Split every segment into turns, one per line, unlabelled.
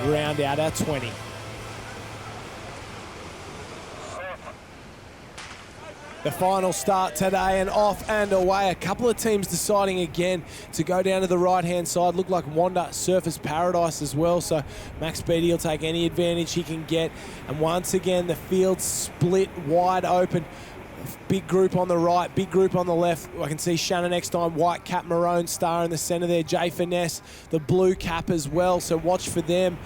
round out our 20. The final start today, and off and away. A couple of teams deciding again to go down to the right-hand side. Look like Wanda Surfers Paradise as well, so Max Beattie will take any advantage he can get. And once again, the field split wide open. Big group on the right, big group on the left. I can see Shannon Eckstein, white cap, maroon star in the centre there. Jay Finesse, the blue cap as well, so watch for them.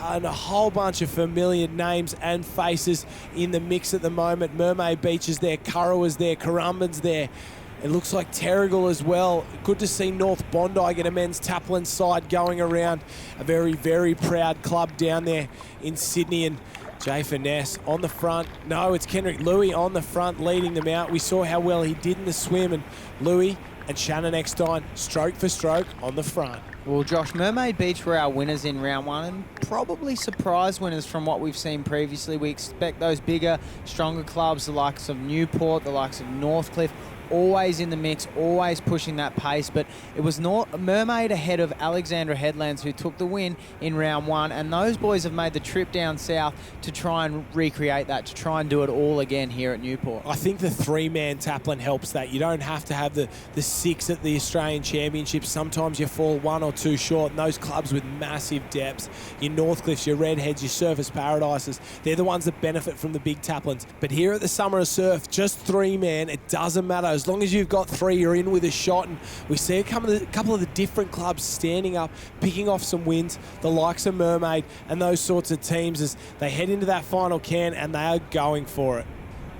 And a whole bunch of familiar names and faces in the mix at the moment. Mermaid Beach is there, Currawa's there, Currumbin's there. It looks like Terrigal as well. Good to see North Bondi get a men's Taplin side going around. A very, very proud club down there in Sydney. And Jay Finesse on the front. No, it's Kendrick Louis on the front leading them out. We saw how well he did in the swim, and Louis and Shannon Eckstein stroke for stroke on the front.
Well, Josh, Mermaid Beach were our winners in round one, and probably surprise winners from what we've seen previously. We expect those bigger, stronger clubs, the likes of Newport, the likes of Northcliffe, always in the mix, always pushing that pace. But it was Mermaid ahead of Alexandra Headlands, who took the win in round one, and those boys have made the trip down south to try and recreate that, to try and do it all again here at Newport.
I think the three-man Taplin helps that. You don't have to have the six at the Australian Championships. Sometimes you fall one or two short, and those clubs with massive depths, your Northcliffes, your Redheads, your Surfers Paradises, they're the ones that benefit from the big Taplins. But here at the Summer of Surf, just three-man, it doesn't matter. As long as you've got three, you're in with a shot. And we see a couple of the different clubs standing up, picking off some wins, the likes of Mermaid and those sorts of teams as they head into that final can, and they are going for it.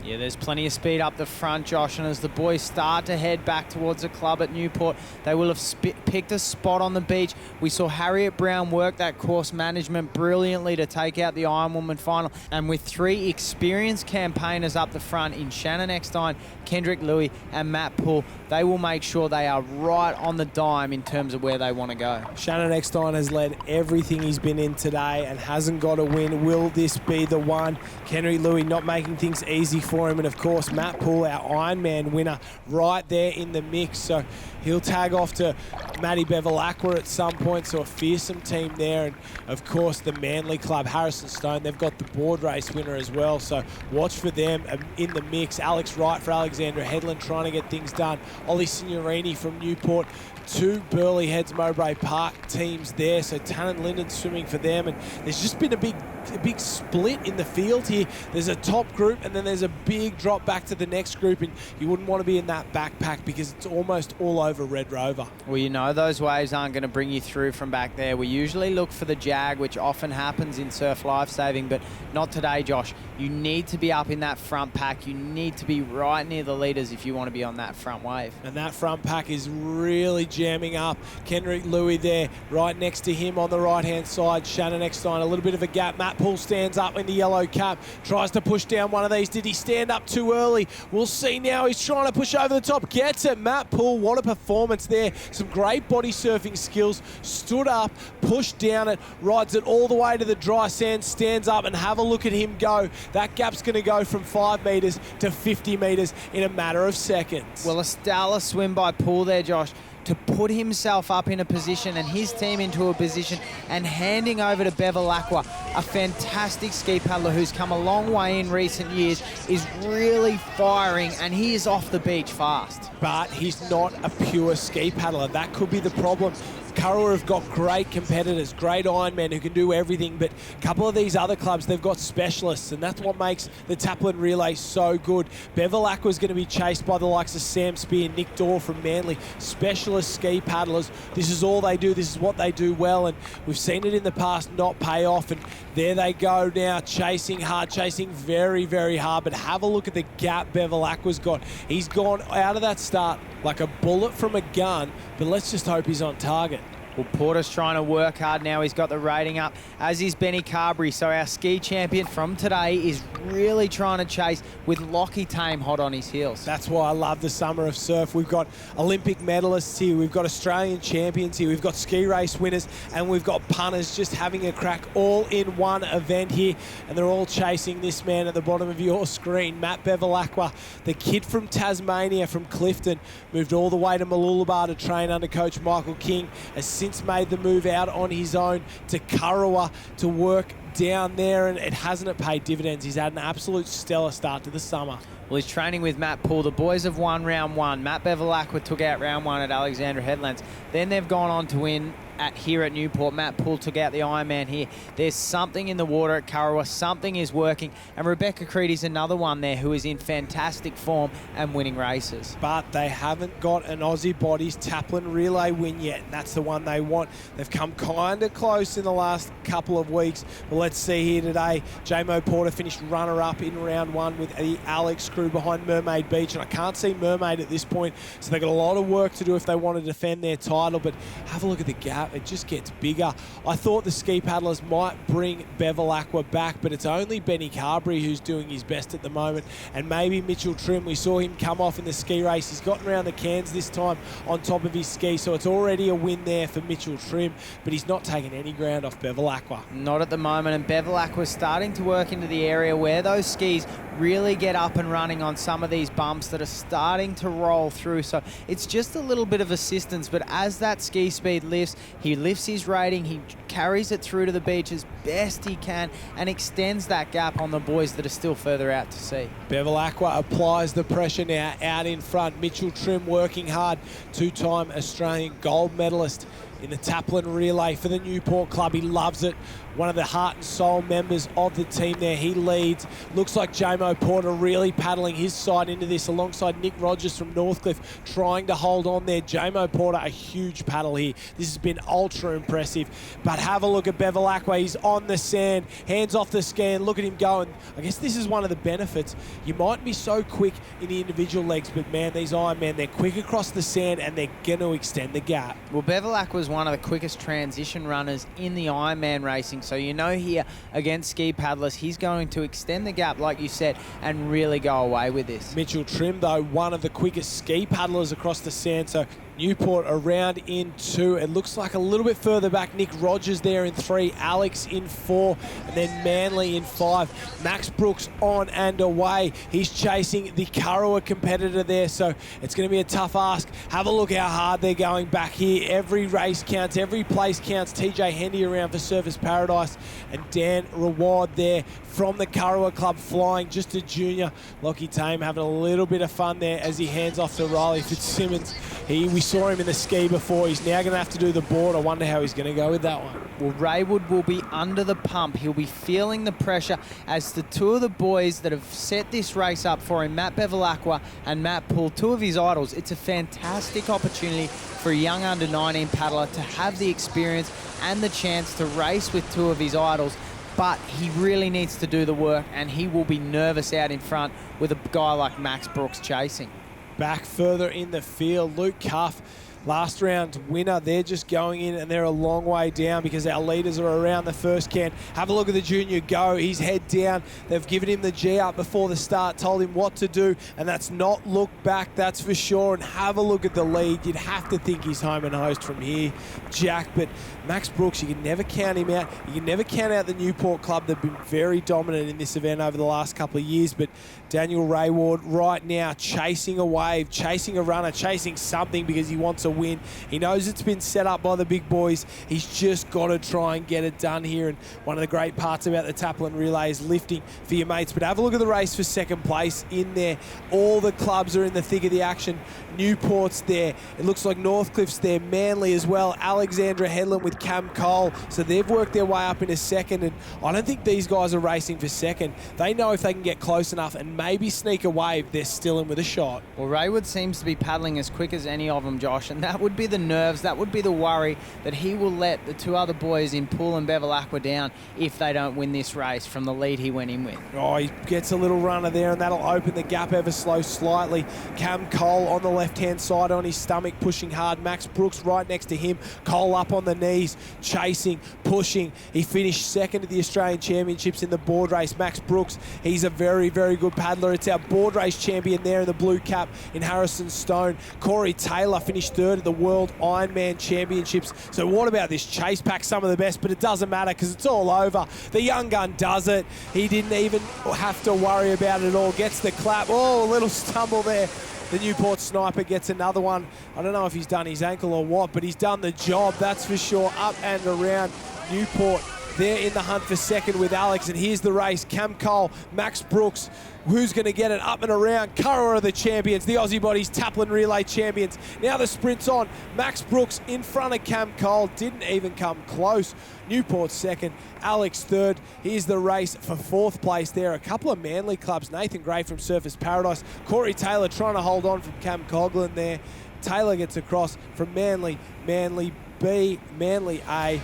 Yeah, there's plenty of speed up the front, Josh, and as the boys start to head back towards the club at Newport, they will have picked a spot on the beach. We saw Harriet Brown work that course management brilliantly to take out the Ironwoman final, and with three experienced campaigners up the front in Shannon Eckstein, Kendrick Louis and Matt Poole, they will make sure they are right on the dime in terms of where they want to go.
Shannon Eckstein has led everything he's been in today and hasn't got a win. Will this be the one? Kendrick Louis not making things easy for him, and of course Matt Poole, our Ironman winner, right there in the mix. So he'll tag off to Matty Bevilacqua at some point, so a fearsome team there. And of course the Manly club, Harrison Stone, they've got the board race winner as well, so watch for them in the mix. Alex Wright for Alexandra Headland trying to get things done. Ollie Signorini from Newport. Two Burleigh Heads Mowbray Park teams there, so Tannen Linden swimming for them. And there's just been a big split in the field here. There's a top group, and then there's a big drop back to the next group, and you wouldn't want to be in that backpack because it's almost all over Red Rover.
Well, you know those waves aren't going to bring you through from back there. We usually look for the jag, which often happens in surf lifesaving, but not today, Josh. You need to be up in that front pack. You need to be right near the leaders if you want to be on that front wave.
And that front pack is really jamming up. Kendrick Louis there, right next to him on the right-hand side. Shannon Eckstein, a little bit of a gap. Matt Poole stands up in the yellow cap, tries to push down one of these. Did he stand up too early? We'll see now. He's trying to push over the top. Gets it. Matt Poole, what a performance there. Some great body surfing skills. Stood up, pushed down it, rides it all the way to the dry sand, stands up, and have a look at him go. That gap's going to go from 5 metres to 50 metres in a matter of seconds.
Well, a stellar swim by Poole there, Josh, to put himself up in a position and his team into a position, and handing over to Bevilacqua, a fantastic ski paddler who's come a long way in recent years, is really firing, and he is off the beach fast.
But he's not a pure ski paddler. That could be the problem. Currawa have got great competitors, great Ironmen who can do everything, but a couple of these other clubs, they've got specialists, and that's what makes the Taplin Relay so good. Bevilacqua is going to be chased by the likes of Sam Spear, Nick Dorr from Manly, specialist ski paddlers. This is all they do. This is what they do well, and we've seen it in the past not pay off, and there they go now, chasing hard, chasing very, very hard, but have a look at the gap Bevilacqua's got. He's gone out of that start like a bullet from a gun, but let's just hope he's on target.
Well, Porter's trying to work hard now. He's got the rating up, as is Benny Carberry. So our ski champion from today is really trying to chase with Lockie Tame hot on his heels.
That's why I love the Summer of Surf. We've got Olympic medalists here. We've got Australian champions here. We've got ski race winners, and we've got punters just having a crack all in one event here. And they're all chasing this man at the bottom of your screen, Matt Bevilacqua, the kid from Tasmania, from Clifton, moved all the way to Mooloolaba to train under coach Michael King. A since made the move out on his own to Kurrawa to work down there, and it hasn't paid dividends. He's had an absolute stellar start to the summer.
Well, he's training with Matt Poole. The boys have won round one. Matt Bevilacqua took out round one at Alexandra Headlands. Then they've gone on to win here at Newport. Matt Poole took out the Ironman here. There's something in the water at Kurrawa. Something is working. And Rebecca Creedy's another one there who is in fantastic form and winning races.
But they haven't got an Aussie Bodies Taplin relay win yet. And that's the one they want. They've come kind of close in the last couple of weeks. But let's see here today. J-Mo Porter finished runner-up in round one with the Alex crew behind Mermaid Beach. And I can't see Mermaid at this point. So they've got a lot of work to do if they want to defend their title. But have a look at the gap. It just gets bigger. I thought the ski paddlers might bring Bevilacqua back, but it's only Benny Carberry who's doing his best at the moment, and maybe Mitchell Trim. We saw him come off in the ski race. He's gotten around the cans this time on top of his ski, so it's already a win there for Mitchell Trim, but he's not taking any ground off Bevilacqua.
Not at the moment, and Bevilacqua's starting to work into the area where those skis really get up and running on some of these bumps that are starting to roll through. So it's just a little bit of assistance, but as that ski speed lifts, he lifts his rating, he carries it through to the beach as best he can and extends that gap on the boys that are still further out to sea.
Bevilacqua applies the pressure now out in front. Mitchell Trim working hard, two-time Australian gold medalist in the Taplin relay for the Newport club. He loves it. One of the heart and soul members of the team there. He leads. Looks like J-Mo Porter really paddling his side into this alongside Nick Rogers from Northcliffe trying to hold on there. J-Mo Porter, a huge paddle here. This has been ultra impressive. But have a look at Bevilacqua. He's on the sand, hands off the scan. Look at him going. I guess this is one of the benefits. You might be so quick in the individual legs, but man, these Ironmen, they're quick across the sand and they're going to extend the gap.
Well, Bevilacqua was one of the quickest transition runners in the Ironman racing. So you know here against ski paddlers, he's going to extend the gap, like you said, and really go away with this.
Mitchell Trim, though, one of the quickest ski paddlers across the sand. So Newport around in 2. It looks like a little bit further back. Nick Rogers there in 3. Alex in 4. And then Manley in 5. Max Brooks on and away. He's chasing the Kurrawa competitor there. So it's going to be a tough ask. Have a look how hard they're going back here. Every race counts. Every place counts. TJ Hendy around for Surfers Paradise. And Dan Reward there from the Kurrawa Club flying just a junior. Lockie Tame having a little bit of fun there as he hands off to Riley Fitzsimmons. We saw him in the ski before. He's now going to have to do the board. I wonder how he's going to go with that one.
Well, Raywood will be under the pump. He'll be feeling the pressure as the two of the boys that have set this race up for him, Matt Bevilacqua and Matt Poole, two of his idols. It's a fantastic opportunity for a young under-19 paddler to have the experience and the chance to race with two of his idols. But he really needs to do the work, and he will be nervous out in front with a guy like Max Brooks chasing.
Back further in the field, Luke Cuff, last round winner. They're just going in and they're a long way down because our leaders are around the first can. Have a look at the junior go. He's head down. They've given him the G up before the start, told him what to do, and that's not look back, that's for sure. And have a look at the lead. You'd have to think he's home and host from here, Jack. But Max Brooks, you can never count him out. You can never count out the Newport club. They've been very dominant in this event over the last couple of years. But Daniel Rayward right now chasing a wave, chasing a runner, chasing something because he wants a win. He knows it's been set up by the big boys. He's just got to try and get it done here. And one of the great parts about the Taplin relay is lifting for your mates. But have a look at the race for second place in there. All the clubs are in the thick of the action. Newport's there. It looks like Northcliffe's there. Manly as well. Alexandra Headland with Cam Cole. So they've worked their way up into second. And I don't think these guys are racing for second. They know if they can get close enough and maybe sneak a wave, they're still in with a shot.
Well, Raywood seems to be paddling as quick as any of them, Josh, and that would be the nerves, that would be the worry that he will let the two other boys in Poole and Bevilacqua down if they don't win this race from the lead he went in with.
Oh, he gets a little runner there, and that'll open the gap ever so slightly. Cam Cole on the left-hand side on his stomach, pushing hard. Max Brooks right next to him. Cole up on the knees, chasing, pushing. He finished second at the Australian Championships in the board race. Max Brooks, he's a very, very good paddler. It's our board race champion there in the blue cap in Harrison Stone. Corey Taylor finished third at the World Ironman Championships. So what about this chase pack? Some of the best, but it doesn't matter because it's all over. The young gun does it. He didn't even have to worry about it at all. Gets the clap. Oh, a little stumble there. The Newport sniper gets another one. I don't know if he's done his ankle or what, but he's done the job, that's for sure. Up and around. Newport, they're in the hunt for second with Alex, and here's the race. Cam Cole, Max Brooks, who's going to get it up and around? Curra are the champions, the Aussie Bodies Taplin Relay champions. Now the sprint's on. Max Brooks in front of Cam Cole, didn't even come close. Newport second, Alex third. Here's the race for fourth place there. A couple of Manly clubs. Nathan Gray from Surfers Paradise. Corey Taylor trying to hold on from Cam Coughlin there. Taylor gets across from Manly, Manly B, Manly A,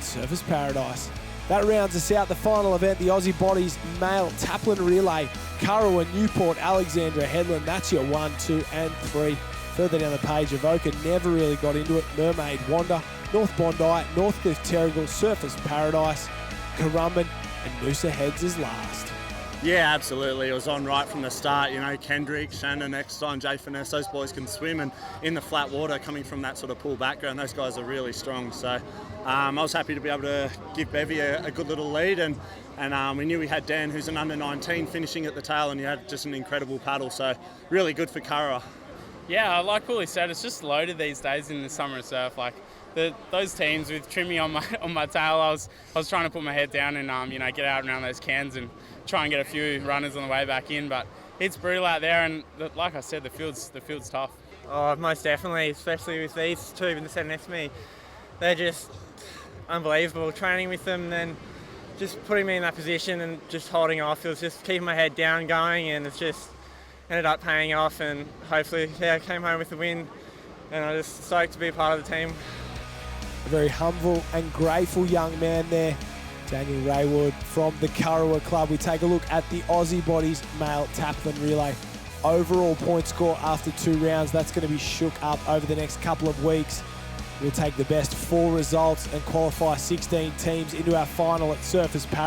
Surfers Paradise. That rounds us out. The final event, the Aussie Bodies Male Taplin Relay. Curra, Newport, Alexandra, Headland. That's your 1, 2 and 3. Further down the page, Avoca never really got into it. Mermaid, Wanda, North Bondi, Northcliffe, Terrigal, Surfers Paradise, Currumbin, and Noosa Heads is last.
Yeah, absolutely. It was on right from the start. You know, Kendrick, Shannon, Eckstein, Jay Finesse, those boys can swim, and in the flat water, coming from that sort of pool background, those guys are really strong. So I was happy to be able to give Bevy a good little lead, and we knew we had Dan, who's an under-19, finishing at the tail, and he had just an incredible paddle. So really good for Curra.
Yeah, like Willie said, it's just loaded these days in the summer surf. Like those teams with Trimmy on my tail, I was trying to put my head down and get out around those cans and try and get a few runners on the way back in. But it's brutal out there, and like I said, the field's tough.
Oh, most definitely, especially with these two that sat next to me. They're just unbelievable. Training with them, then just putting me in that position and just holding off. It was just keeping my head down, going, and it's just ended up paying off. And hopefully, I came home with the win, and I'm just stoked to be a part of the team.
A very humble and grateful young man there, Daniel Raywood from the Curra Club. We take a look at the Aussie Bodies Male Taplin Relay. Overall point score after 2 rounds, that's going to be shook up over the next couple of weeks. We'll take the best 4 results and qualify 16 teams into our final at Surfers Paradise.